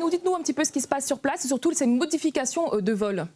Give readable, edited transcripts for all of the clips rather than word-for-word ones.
Alors dites-nous un petit peu ce qui se passe sur place et surtout ces modifications de vol.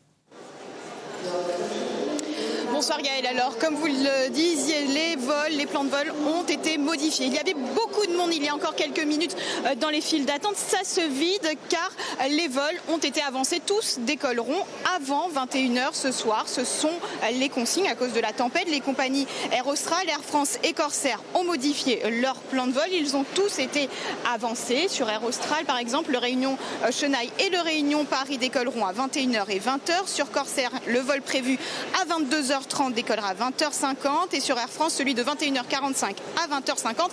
Bonsoir Gaëlle, alors comme vous le disiez, les plans de vol ont été modifiés. Il y avait beaucoup de monde il y a encore quelques minutes dans les files d'attente. Ça se vide car les vols ont été avancés. Tous décolleront avant 21h ce soir. Ce sont les consignes à cause de la tempête. Les compagnies Air Austral, Air France et Corsair ont modifié leur plan de vol. Ils ont tous été avancés. Sur Air Austral par exemple, le Réunion Chenaille et le Réunion Paris décolleront à 21h et 20h. Sur Corsair, le vol prévu à 22h30 décollera à 20h50 et sur Air France, celui de 21h45 à 20h50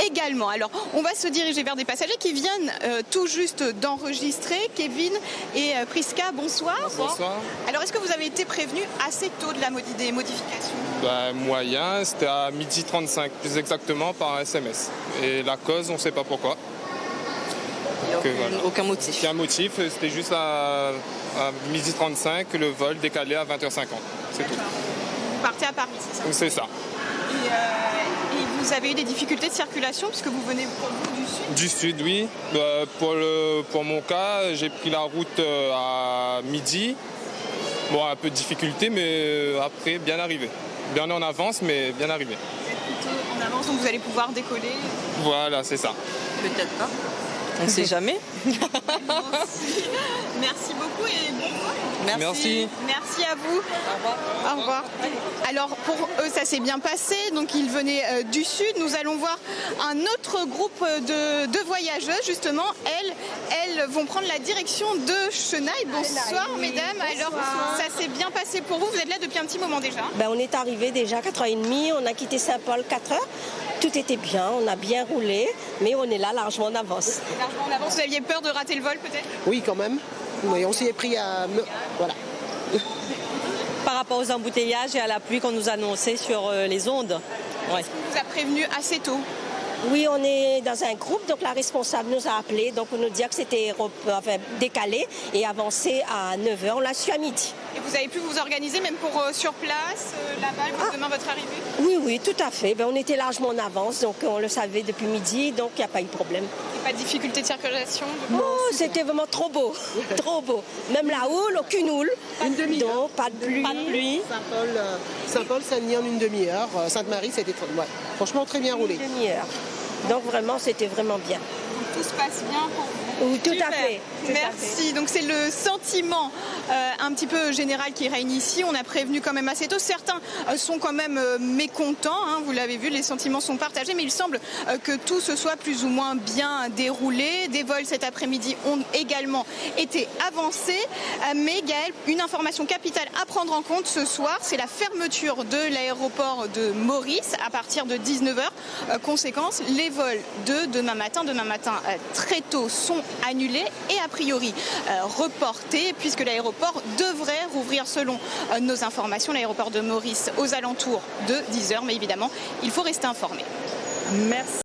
également. Alors, on va se diriger vers des passagers qui viennent tout juste d'enregistrer. Kevin et Priska, bonsoir. Bonsoir. Alors, est-ce que vous avez été prévenus assez tôt de des modifications? Moyen, c'était à 12h35, plus exactement par un SMS. Et la cause, on ne sait pas pourquoi. Aucun motif. Aucun motif, c'était juste à 12h35 le vol décalé à 20h50. C'est tout. Vous partez à Paris, c'est ça? C'est ça. Et vous avez eu des difficultés de circulation puisque vous venez du sud? Du sud, oui. Pour mon cas, j'ai pris la route à midi. Bon, un peu de difficulté, mais après, bien arrivé. Bien en avance, mais bien arrivé. Plutôt en avance, donc vous allez pouvoir décoller? Voilà, c'est ça. Peut-être pas. On ne sait jamais. Merci beaucoup et bon vol. Merci. Merci à vous. Au revoir. Au revoir. Alors pour eux ça s'est bien passé, donc ils venaient du sud. Nous allons voir un autre groupe de voyageuses justement. Elles vont prendre la direction de Chenaille. Bonsoir mesdames. Alors ça s'est bien passé pour vous, vous êtes là depuis un petit moment déjà? On est arrivé déjà à 4h30, on a quitté Saint-Paul 4h. Tout était bien, on a bien roulé, mais on est là largement en avance. Largement en avance, vous aviez peur de rater le vol peut-être? Oui, quand même. Mais on s'y est pris à... Voilà. Par rapport aux embouteillages et à la pluie qu'on nous annonçait sur les ondes. Ouais. Est-ce qu'on vous a prévenu assez tôt? Oui, on est dans un groupe, donc la responsable nous a appelés, donc on nous dit que c'était décalé et avancé à 9h. On l'a su à midi. Et vous avez pu vous organiser même pour sur place, là-bas, demain votre arrivée? Oui, tout à fait. On était largement en avance, donc on le savait depuis midi, donc il n'y a pas eu de problème. Et pas de difficulté de circulation? Non, c'était vraiment trop beau, trop beau. Même la houle, aucune houle. Une demi-heure. Donc, pas de pluie. Pas de pluie. Saint-Paul, Saint-Denis en une demi-heure. Sainte-Marie, c'était franchement très bien roulé. Une demi-heure. Donc vraiment, c'était vraiment bien. Tout se passe bien pour vous? Oui, tout Super. à fait. Merci. Donc c'est le sentiment un petit peu général qui règne ici. On a prévenu quand même assez tôt. Certains sont quand même mécontents. Vous l'avez vu, les sentiments sont partagés. Mais il semble que tout se soit plus ou moins bien déroulé. Des vols cet après-midi ont également été avancés. Mais Gaëlle, une information capitale à prendre en compte ce soir, c'est la fermeture de l'aéroport de Maurice à partir de 19h. Conséquence, les vols de demain matin très tôt sont annulés et a priori reportés puisque l'aéroport devrait rouvrir selon nos informations, l'aéroport de Maurice aux alentours de 10h. Mais évidemment, il faut rester informé. Merci.